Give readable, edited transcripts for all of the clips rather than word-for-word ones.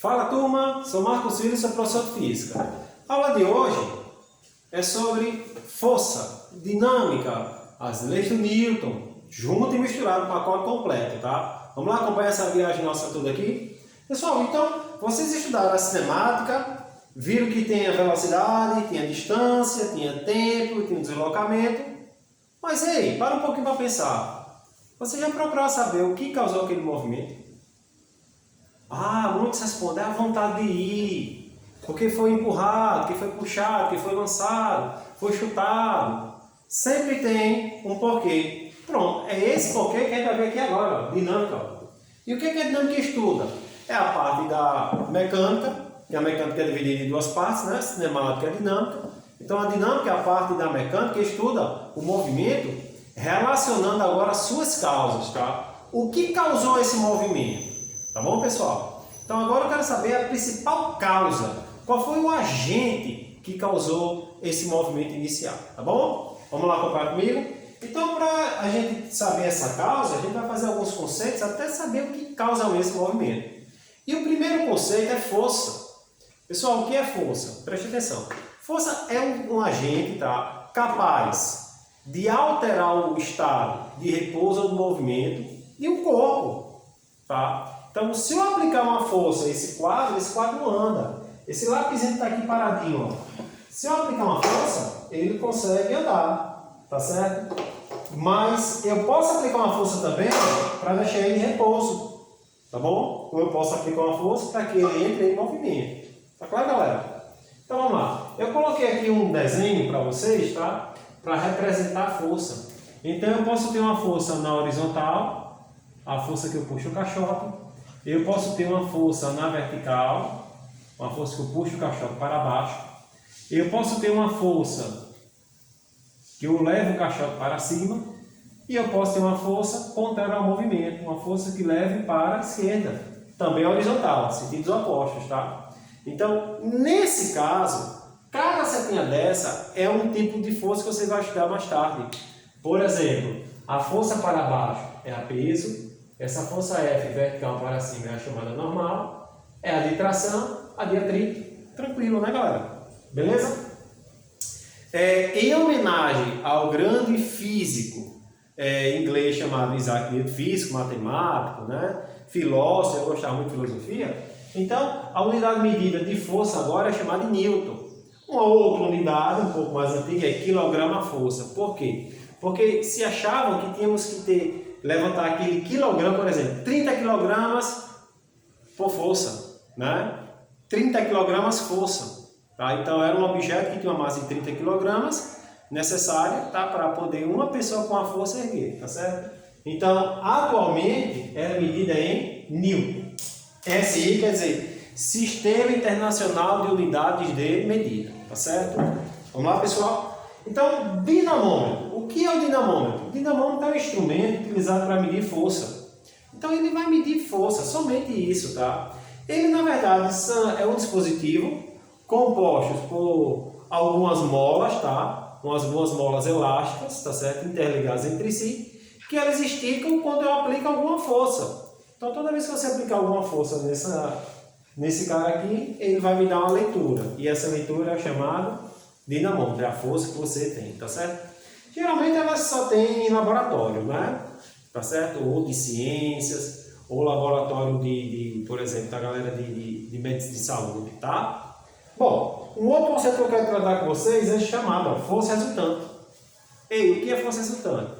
Fala turma, sou Marcos Filho, sou professor de Física. A aula de hoje é sobre força, dinâmica, as leis do Newton, junto e misturado, pacote completo, tá? Vamos lá acompanhar essa viagem nossa toda aqui? Pessoal, então, vocês estudaram a cinemática, viram que tem a velocidade, tem a distância, tinha tempo, tem o deslocamento. Mas ei, para um pouquinho para pensar. Você já procurou saber o que causou aquele movimento? Muitos respondem, a vontade de ir, porque foi empurrado, que foi puxado, que foi lançado, foi chutado. Sempre tem um porquê. Pronto, é esse porquê que a gente vai ver aqui agora, ó, dinâmica. Ó. E o que a dinâmica estuda? É a parte da mecânica, que a mecânica é dividida em duas partes, né? Cinemática e dinâmica. Então a dinâmica é a parte da mecânica que estuda o movimento, relacionando agora as suas causas, tá? O que causou esse movimento? Tá bom, pessoal? Então agora eu quero saber a principal causa. Qual foi o agente que causou esse movimento inicial? Tá bom? Vamos lá acompanhar comigo? Então, para a gente saber essa causa, a gente vai fazer alguns conceitos até saber o que causa esse movimento. E o primeiro conceito é força. Pessoal, o que é força? Preste atenção. Força é um agente, tá, capaz de alterar o estado de repouso ou de movimento de um corpo. Tá? Então, se eu aplicar uma força esse quadro não anda. Esse lapisinho está aqui paradinho. Ó. Se eu aplicar uma força, ele consegue andar. Tá certo? Mas eu posso aplicar uma força também para deixar ele em repouso. Tá bom? Ou eu posso aplicar uma força para que ele entre em movimento. Tá claro, galera? Então vamos lá. Eu coloquei aqui um desenho para vocês, tá? Para representar a força. Então eu posso ter uma força na horizontal, a força que eu puxo o caixote. Eu posso ter uma força na vertical, uma força que eu puxo o caixote para baixo. Eu posso ter uma força que eu levo o caixote para cima. E eu posso ter uma força contrária ao movimento, uma força que leve para a esquerda, também horizontal, sentidos opostos, tá? Então, nesse caso, cada setinha dessa é um tipo de força que você vai estudar mais tarde. Por exemplo, a força para baixo é a peso, essa força F vertical para cima é a chamada normal, é a de tração, a de atrito. Tranquilo, né, galera? Beleza? Em homenagem ao grande físico inglês chamado Isaac Newton, físico, matemático, né? Filósofo, eu gostava muito de filosofia. Então, a unidade medida de força agora é chamada de Newton. Uma outra unidade, um pouco mais antiga, é quilograma-força. Por quê? Porque se achavam que tínhamos que levantar aquele quilograma, por exemplo, 30 quilogramas por força, né? 30 quilogramas força. Tá? Então, era um objeto que tinha uma massa de 30 kg necessária, tá? Para poder uma pessoa com a força erguer, tá certo? Então, atualmente, é medida em Newton. SI quer dizer Sistema Internacional de Unidades de Medida, tá certo? Vamos lá, pessoal? Então, dinamômetro. O que é o dinamômetro? O dinamômetro é um instrumento utilizado para medir força. Então, ele vai medir força, somente isso, tá? Ele, na verdade, é um dispositivo compostos por algumas molas, tá? Umas molas elásticas, tá certo? Interligadas entre si, que elas esticam quando eu aplico alguma força. Então, toda vez que você aplicar alguma força nesse cara aqui, ele vai me dar uma leitura. E essa leitura é chamada dinamômetro, é a força que você tem, tá certo? Geralmente elas só tem em laboratório, né? Tá certo? Ou de ciências, ou laboratório por exemplo, da galera de medicina de saúde, tá? Bom, um outro conceito que eu quero tratar com vocês é chamado força resultante. Ei, o que é força resultante?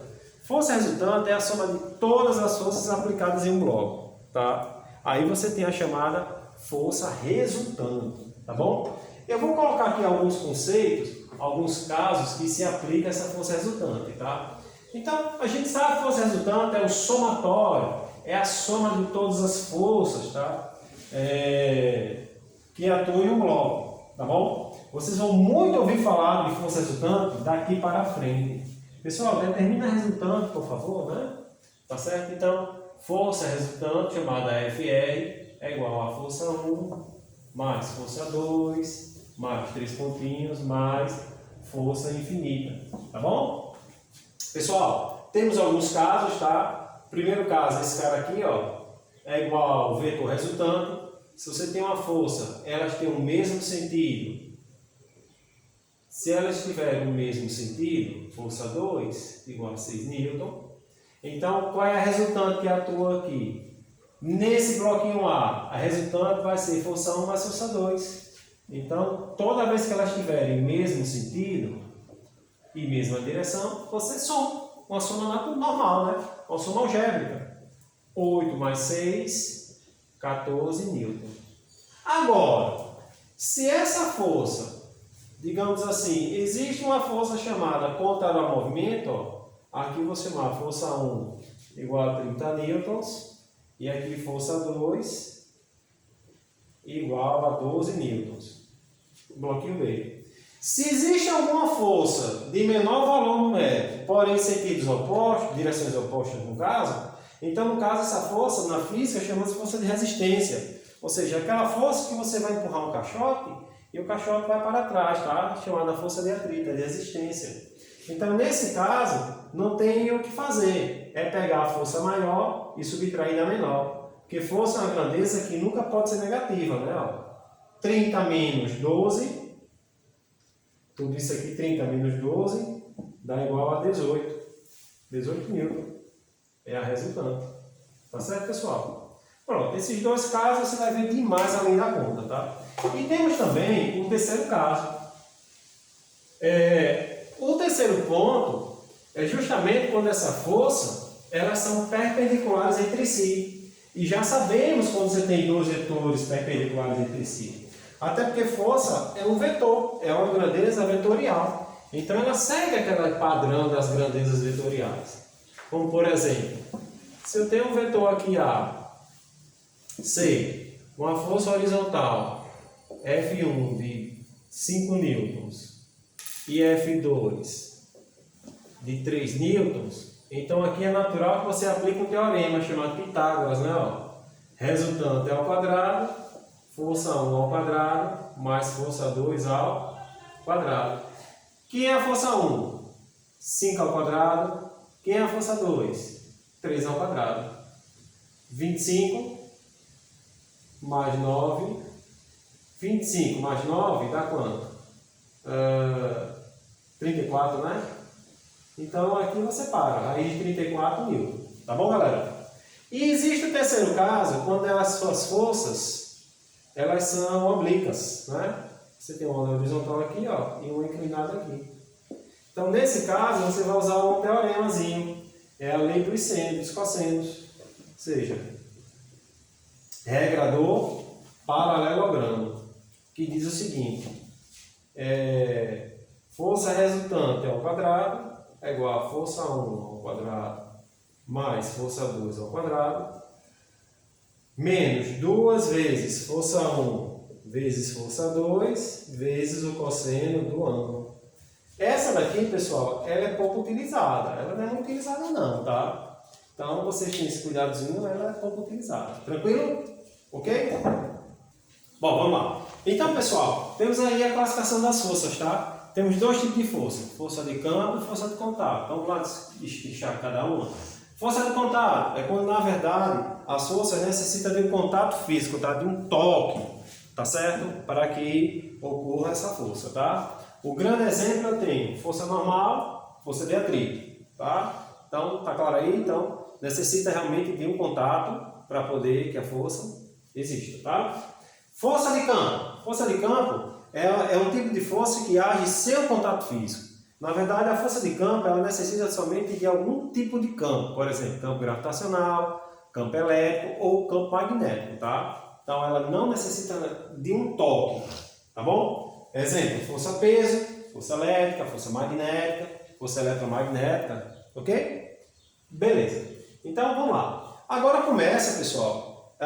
Força resultante é a soma de todas as forças aplicadas em um bloco, tá? Aí você tem a chamada força resultante, tá bom? Eu vou colocar aqui alguns conceitos, alguns casos que se aplica essa força resultante, tá? Então, a gente sabe que força resultante é o somatório, é a soma de todas as forças, tá? Que atuam em um bloco, tá bom? Vocês vão muito ouvir falar de força resultante daqui para frente. Pessoal, determina a resultante, por favor, né? Tá certo? Então, força resultante, chamada FR, é igual a força 1, mais força 2, mais 3 pontinhos, mais força infinita, tá bom? Pessoal, temos alguns casos, tá? Primeiro caso, esse cara aqui, ó, é igual ao vetor resultante. se você tem uma força, elas têm o mesmo sentido. Se elas tiverem o mesmo sentido, força 2 igual a 6 newton. Então, qual é a resultante que atua aqui? Nesse bloquinho A resultante vai ser força 1 mais força 2. Então, toda vez que elas tiverem o mesmo sentido e mesma direção, você soma. Uma soma normal, né? Uma soma algébrica. 8 mais 6, 14 newton. Agora, se essa força, digamos assim, existe uma força chamada contrária ao movimento, ó, aqui eu vou chamar força 1 igual a 30 newtons, e aqui força 2 igual a 12 newtons. Bloquinho B. Se existe alguma força de menor valor numérico, porém em sentidos opostos, direções opostas no caso, então no caso essa força na física chama-se força de resistência. Ou seja, aquela força que você vai empurrar um caixote e o caixote vai para trás, tá? Chamada força de atrito, de resistência. Então nesse caso, não tem o que fazer. É pegar a força maior e subtrair da menor. Porque força é uma grandeza que nunca pode ser negativa, né? Ó, 30 menos 12, tudo isso aqui, 30 menos 12, dá igual a 18. 18 newton. É a resultante. Tá certo, pessoal? Pronto, esses dois casos você vai ver demais além da conta, tá? E temos também um terceiro caso. O terceiro ponto é justamente quando essa força, elas são perpendiculares entre si. E já sabemos quando você tem dois vetores perpendiculares entre si. Até porque força é um vetor, é uma grandeza vetorial. Então ela segue aquele padrão das grandezas vetoriais. Como por exemplo, se eu tenho um vetor aqui A, C, uma força horizontal F1 de 5 newtons e F2 de 3 newtons, então aqui é natural que você aplique um teorema chamado Pitágoras, né? Ó, resultante ao quadrado, força 1 ao quadrado, mais força 2 ao quadrado. Quem é a força 1? 5 ao quadrado. Quem é a força 2? 3 ao quadrado. 25 mais 9. 25 mais 9 dá quanto? 34, né? Então aqui você para. Raiz de 34 newton. Tá bom, galera? E existe o terceiro caso, quando as suas forças, elas são oblíquas, né? Você tem uma horizontal aqui, ó, e uma inclinada aqui. Então, nesse caso, você vai usar um teoremazinho. É a lei dos seno, dos cossenos. Ou seja, regra do paralelogramo, que diz o seguinte: força resultante ao quadrado é igual a força 1 ao quadrado mais força 2 ao quadrado, menos 2 vezes força 1 vezes força 2 vezes o cosseno do ângulo. Essa daqui, pessoal, ela é pouco utilizada. Ela não é muito utilizada não, tá? Então, vocês têm esse cuidadozinho, ela é pouco utilizada. Tranquilo? Ok? Bom, vamos lá. Então, pessoal, temos aí a classificação das forças, tá? Temos dois tipos de força. Força de campo e força de contato. Então, vamos lá destrinchar cada uma. Força de contato é quando, na verdade, as forças necessitam de um contato físico, tá? De um toque, tá certo? Para que ocorra essa força, tá? O grande exemplo eu tenho força normal, força de atrito, tá? Então, tá claro aí? Então, necessita realmente de um contato para poder que a força exista, tá? Força de campo. Força de campo é um tipo de força que age sem o contato físico. Na verdade, a força de campo ela necessita somente de algum tipo de campo, por exemplo, campo gravitacional, campo elétrico ou campo magnético, tá? Então, ela não necessita de um toque, tá bom? Exemplo, força-peso, força elétrica, força magnética, força eletromagnética, ok? Beleza. Então, vamos lá. Agora começa, pessoal,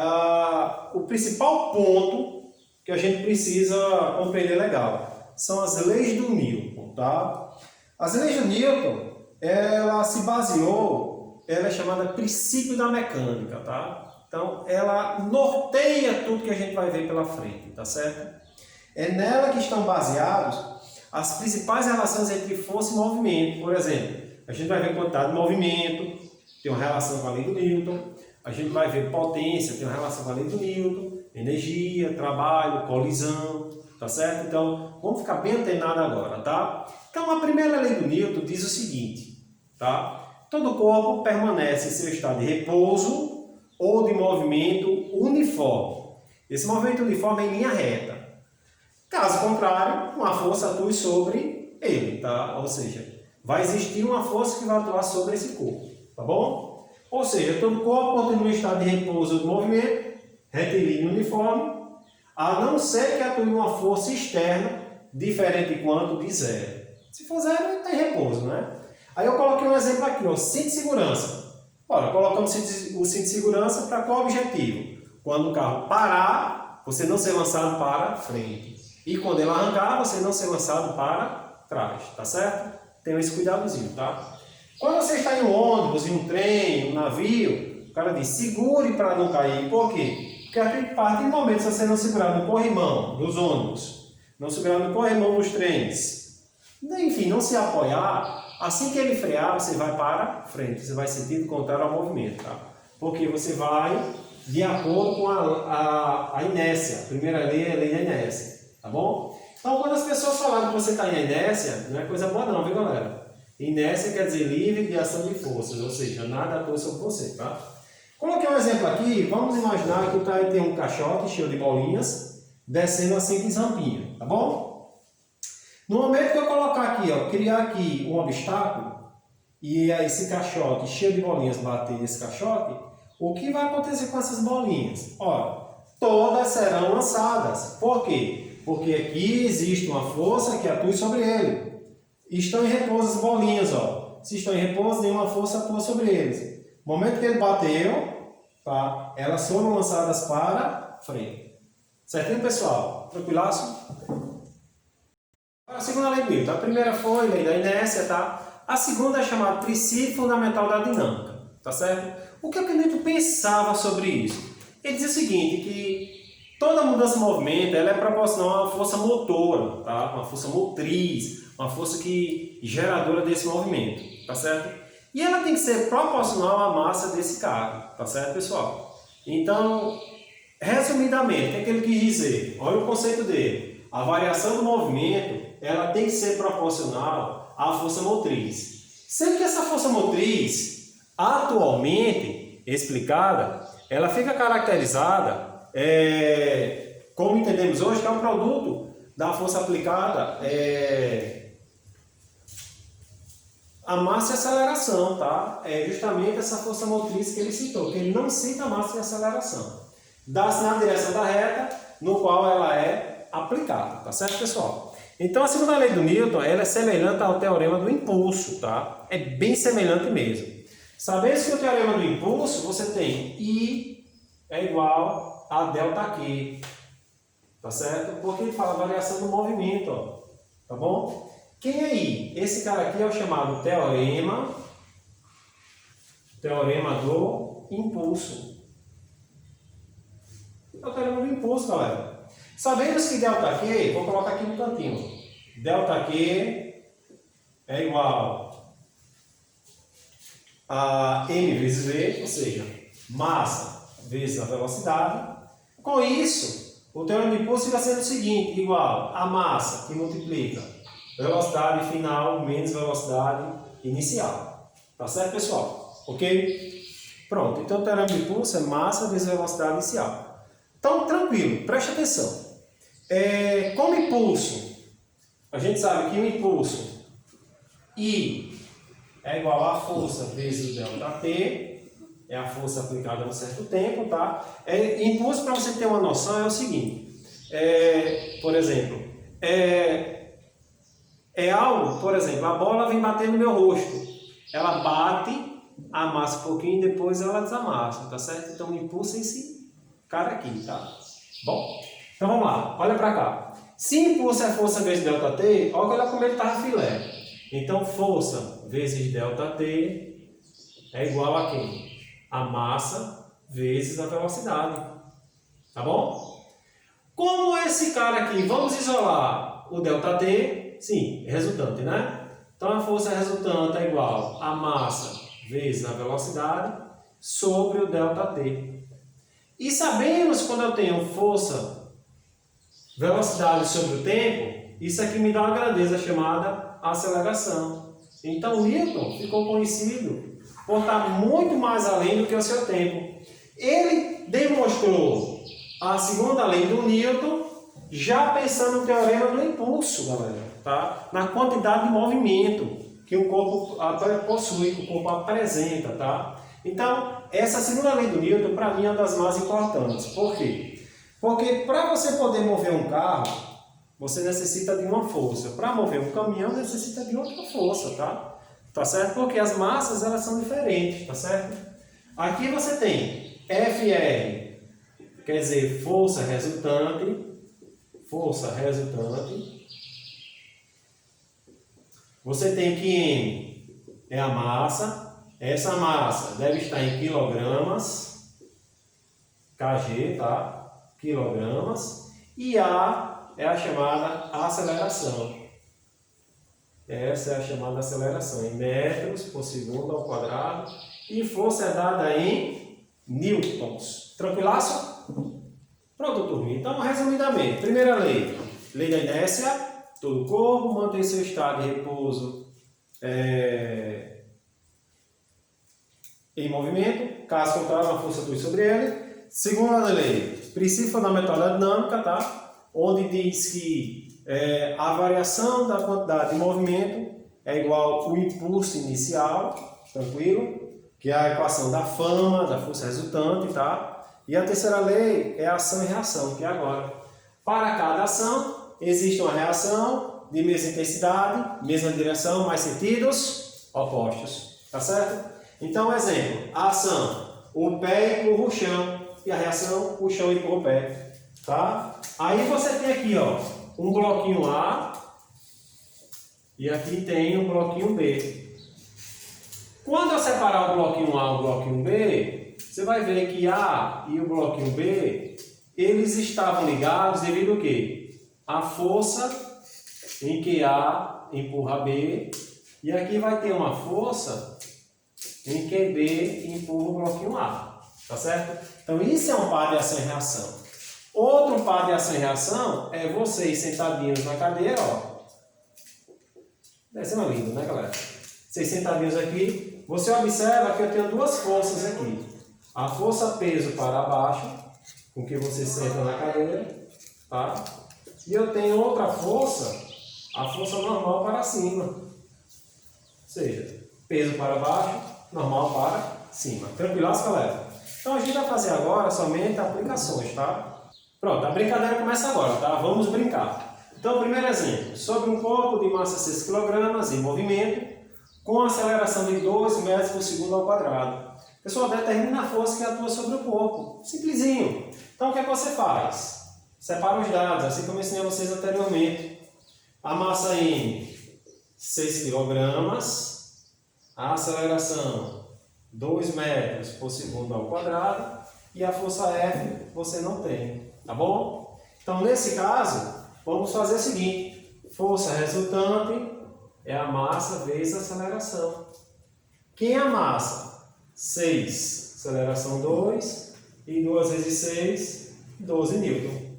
o principal ponto que a gente precisa compreender legal. São as leis do Newton, tá? As leis do Newton, ela se baseou, ela é chamada princípio da mecânica, tá? Então, ela norteia tudo que a gente vai ver pela frente, tá certo? É nela que estão baseados as principais relações entre força e movimento. Por exemplo, a gente vai ver quantidade de movimento, tem uma relação com a lei do Newton. A gente vai ver potência, tem uma relação com a lei do Newton. energia, trabalho, colisão, tá certo? Então, vamos ficar bem antenado agora, tá? Então, a primeira lei do Newton diz o seguinte, tá? Todo corpo permanece em seu estado de repouso ou de movimento uniforme. Esse movimento uniforme é em linha reta. Caso contrário, uma força atue sobre ele, tá? Ou seja, vai existir uma força que vai atuar sobre esse corpo, tá bom? Ou seja, todo corpo continua em estado de repouso ou de movimento, retilíneo uniforme, a não ser que atue uma força externa diferente de quanto de zero. Se for zero, ele tem repouso, né? Aí eu coloquei um exemplo aqui, ó, cinto de segurança. Ora, colocamos o cinto de segurança para qual objetivo? Quando o carro parar, você não ser lançado para frente. E quando ele arrancar, você não ser lançado para trás, tá certo? Tenha esse cuidadozinho, tá? Quando você está em um ônibus, em um trem, em um navio, o cara diz, segure para não cair. Por quê? Porque a partir do momento que você não segurar no corrimão dos ônibus, não segurar no corrimão dos trens, enfim, não se apoiar, assim que ele frear, você vai para frente, você vai sentido contrário ao movimento, tá? Porque você vai de acordo com a inércia. A primeira lei é a lei da inércia, tá bom? Então, quando as pessoas falarem que você está em inércia, não é coisa boa não, viu, galera? Inércia quer dizer livre de ação de forças, ou seja, nada atua sobre você, tá? Coloquei um exemplo aqui, vamos imaginar que o cara tem um caixote cheio de bolinhas, descendo assim com rampinha, tá bom? No momento que eu colocar aqui, ó, criar aqui um obstáculo, e esse caixote cheio de bolinhas bater nesse caixote, o que vai acontecer com essas bolinhas? Ora, todas serão lançadas. Por quê? Porque aqui existe uma força que atua sobre ele. Estão em repouso as bolinhas, ó. Se estão em repouso, nenhuma força atua sobre eles. No momento que ele bateu, tá? Elas foram lançadas para frente. Certinho, pessoal? Tranquilaço? A segunda lei de Newton. A primeira foi a lei da inércia, tá? A segunda é chamada princípio fundamental da dinâmica, tá certo? O que o Newton pensava sobre isso? Ele dizia o seguinte, que toda mudança de movimento ela é proporcional a uma força motora, tá? Uma força motriz, uma força geradora desse movimento, tá certo? E ela tem que ser proporcional à massa desse carro, tá certo, pessoal? Então, resumidamente, o que é que ele quis dizer? Olha o conceito dele. A variação do movimento ela tem que ser proporcional à força motriz. Sendo que essa força motriz, atualmente explicada, ela fica caracterizada, como entendemos hoje, que é um produto da força aplicada a massa e aceleração, tá? É justamente essa força motriz que ele citou, que ele não cita a massa e aceleração. Dá-se na direção da reta, no qual ela é aplicada, tá certo, pessoal? Então, a segunda lei do Newton, ela é semelhante ao teorema do impulso, tá? É bem semelhante mesmo. Sabendo que o teorema do impulso, você tem I é igual a ΔQ, tá certo? Porque ele fala a variação do movimento, ó, tá bom? Quem é I? Esse cara aqui é o chamado teorema do impulso. É o teorema do impulso, galera. Sabendo que ΔQ, vou colocar aqui no cantinho, ΔQ é igual a m vezes v, ou seja, massa vezes a velocidade. Com isso, o teorema do impulso fica sendo o seguinte, igual a massa que multiplica velocidade final menos velocidade inicial. Tá certo, pessoal? Ok? Pronto, então o teorema do impulso é massa vezes velocidade inicial. Então, tranquilo, preste atenção. Como impulso, a gente sabe que o impulso I é igual a força vezes o ΔT, é a força aplicada a um certo tempo, tá? Impulso, para você ter uma noção, é o seguinte, por exemplo, algo, por exemplo, a bola vem bater no meu rosto, ela bate, amassa um pouquinho e depois ela desamassa, tá certo? Então o impulso é esse cara aqui, tá? Bom, então vamos lá, olha para cá. Se impulso é força vezes ΔT, olha como ele está filé. Então força vezes ΔT é igual a quem? A massa vezes a velocidade, tá bom? Como esse cara aqui, vamos isolar o ΔT, sim, resultante, né? Então a força resultante é igual a massa vezes a velocidade sobre o ΔT. E sabemos quando eu tenho força, velocidade sobre o tempo, isso aqui me dá uma grandeza chamada aceleração. Então Newton ficou conhecido por estar muito mais além do que o seu tempo. Ele demonstrou a segunda lei do Newton já pensando no teorema do impulso, galera, tá? Na quantidade de movimento que o corpo possui, que o corpo apresenta, tá? Então, essa segunda lei do Newton, para mim, é uma das mais importantes. Por quê? Porque para você poder mover um carro, você necessita de uma força. Para mover um caminhão, necessita de outra força, tá? Tá certo? Porque as massas, elas são diferentes, tá certo? Aqui você tem FR, quer dizer, força resultante. Você tem que M é a massa. Essa massa deve estar em quilogramas, kg, tá? Quilogramas. E A é a chamada aceleração. Essa é a chamada aceleração, em metros por segundo ao quadrado. E força é dada em newtons. Tranquilaço? Pronto, turma. Então, resumidamente, primeira lei. Lei da inércia. Todo corpo mantém seu estado de repouso em movimento, caso contrário, uma força atua sobre ele. Segunda lei. Princípio fundamental da dinâmica, tá? Onde diz que a variação da quantidade de movimento é igual ao impulso inicial, tranquilo? Que é a equação da fama, da força resultante, tá? E a terceira lei é a ação e reação, que é agora. Para cada ação, existe uma reação de mesma intensidade, mesma direção, mas sentidos opostos, tá certo? Então, exemplo, a ação, o pé empurra o chão, e a reação, o chão empurra o pé, tá? Aí você tem aqui, ó, um bloquinho A e aqui tem um bloquinho B. Quando eu separar o bloquinho A e o bloquinho B, você vai ver que A e o bloquinho B, eles estavam ligados devido ao quê? A força em que A empurra B, e aqui vai ter uma força em que B empurra o bloquinho A, tá certo? Então isso é um par de ação e reação. Outro par de ação e reação é vocês sentadinhos na cadeira, ó. Deve ser lindo, né, galera? Vocês sentadinhos aqui, você observa que eu tenho duas forças aqui. A força peso para baixo, com que você senta na cadeira, tá? E eu tenho outra força, a força normal para cima. Ou seja, peso para baixo, normal para cima. Tranquilaço, galera? Então a gente vai fazer agora somente aplicações, tá? Pronto, a brincadeira começa agora, tá? Vamos brincar. Então, primeiro exemplo. Sobre um corpo de massa 6 kg em movimento, com aceleração de 2 metros por segundo ao quadrado. Pessoal, determina a força que atua sobre o corpo. Simplesinho. Então, o que é que você faz? Separa os dados, assim como eu ensinei a vocês anteriormente. A massa M, 6 kg. A aceleração, 2 metros por segundo ao quadrado. E a força F, você não tem. Tá bom? Então, nesse caso, vamos fazer o seguinte. Força resultante é a massa vezes a aceleração. Quem é a massa? 6, aceleração 2, e 2 vezes 6, 12 newton.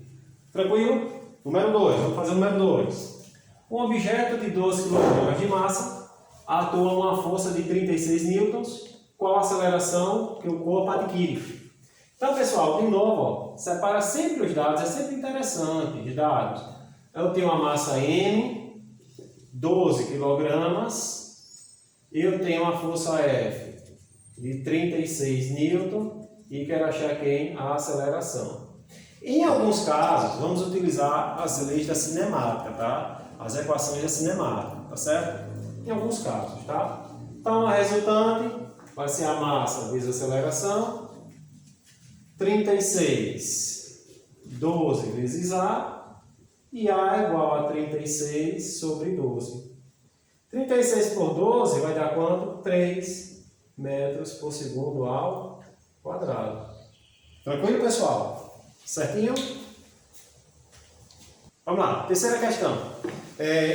Tranquilo? Número 2, vamos fazer o número 2. Um objeto de 12 kg de massa atua uma força de 36 newtons, qual a aceleração que o corpo adquire. Então, pessoal, de novo, ó, separa sempre os dados, é sempre interessante os dados. Eu tenho uma massa M, 12 kg, eu tenho uma força F de 36 newton e quero achar quem? A aceleração. Em alguns casos, vamos utilizar as leis da cinemática, tá? As equações da cinemática, tá certo? Em alguns casos, tá? Então, a resultante vai ser a massa vezes a aceleração, 36, 12 vezes A, e A é igual a 36 sobre 12. 36 por 12 vai dar quanto? 3 metros por segundo ao quadrado. Tranquilo, pessoal? Certinho? Vamos lá, terceira questão.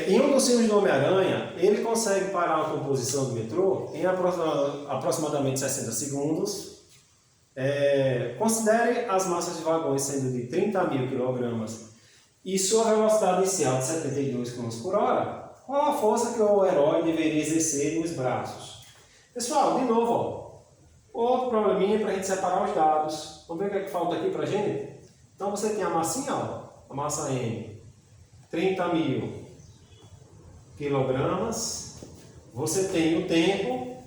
Em um dos filmes do Homem-Aranha, ele consegue parar a composição do metrô em aproximadamente 60 segundos. Considere as massas de vagões sendo de 30.000 kg e sua velocidade inicial de 72 km por hora. Qual a força que o herói deveria exercer nos braços? Pessoal, de novo, outro probleminha para a gente separar os dados. Vamos ver o que é que falta aqui para a gente? Então você tem a massinha, a massa M, 30.000 kg. Você tem o tempo,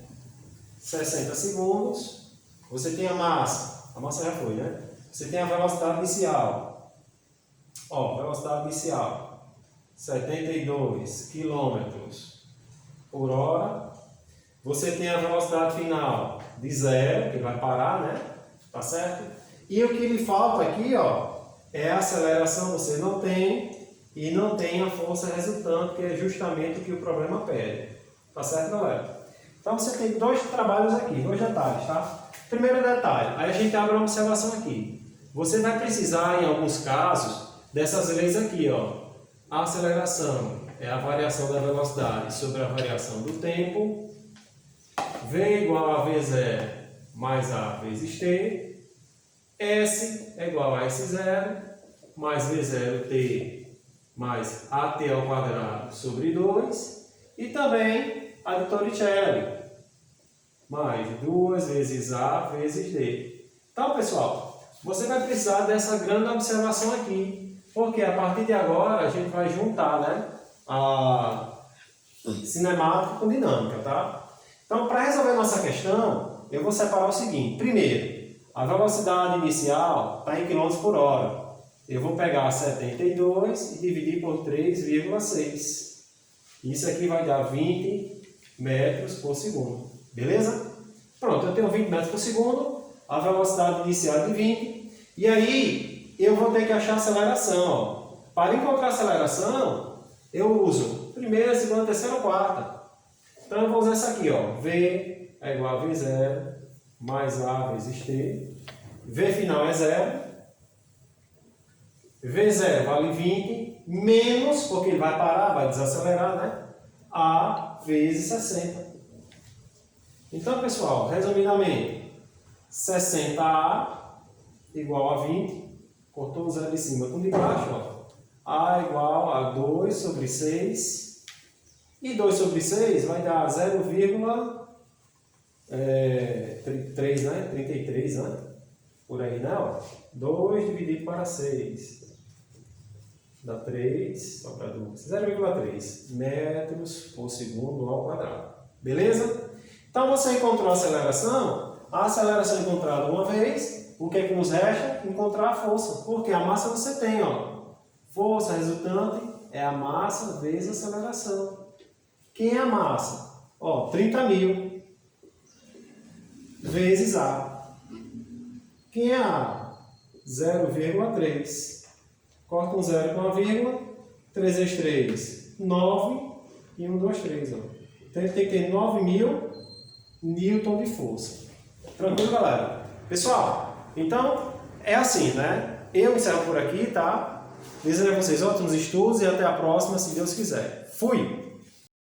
60 segundos. Você tem a massa já foi, né? Você tem a velocidade inicial. Velocidade inicial. 72 km por hora. Você tem a velocidade final de 0, que vai parar, né? Tá certo? E o que lhe falta aqui, é a aceleração, você não tem, e não tem a força resultante, que é justamente o que o problema pede. Tá certo, galera? Então você tem dois trabalhos aqui, dois detalhes, tá? Primeiro detalhe, aí a gente abre uma observação aqui. Você vai precisar, em alguns casos, dessas leis aqui, A aceleração é a variação da velocidade sobre a variação do tempo. V igual a V0 mais A vezes T. S é igual a S0 mais V0T mais AT ao quadrado sobre 2. E também a de Torricelli, mais 2 vezes A vezes D. Então, pessoal, você vai precisar dessa grande observação aqui. Porque a partir de agora a gente vai juntar, né, a cinemática com dinâmica, tá? Então, para resolver nossa questão, eu vou separar o seguinte. Primeiro, a velocidade inicial está em km por hora. Eu vou pegar 72 e dividir por 3,6. Isso aqui vai dar 20 metros por segundo. Beleza? Pronto, eu tenho 20 metros por segundo, a velocidade inicial é de 20. E aí eu vou ter que achar a aceleração. Para encontrar a aceleração, eu uso primeira, segunda, terceira ou quarta. Então eu vou usar essa aqui, V é igual a V0 mais A vezes T. V final é 0. V0 vale 20, menos, porque ele vai parar, vai desacelerar, né? A vezes 60. Então, pessoal, resumidamente, 60A igual a 20. Cortou o zero de cima com o de baixo, A igual a 2 sobre 6. E 2 sobre 6 vai dar 0,3, né? 33, né? Por aí, né? 2 dividido para 6. Dá 3, sobra 2. 0,3 metros por segundo ao quadrado. Beleza? Então você encontrou a aceleração encontrada uma vez. O que é que nos resta? Encontrar a força. Porque a massa você tem, Força resultante é a massa vezes a aceleração. Quem é a massa? 30.000 vezes A. Quem é A? 0,3. Corta um 0 com uma vírgula. 3 vezes 3, 9. E 1, 2, 3. Então ele tem que ter 9.000 newton de força. Tranquilo, galera? Pessoal, então é assim, né? Eu encerro por aqui, tá? Desejo a vocês ótimos estudos e até a próxima, se Deus quiser. Fui!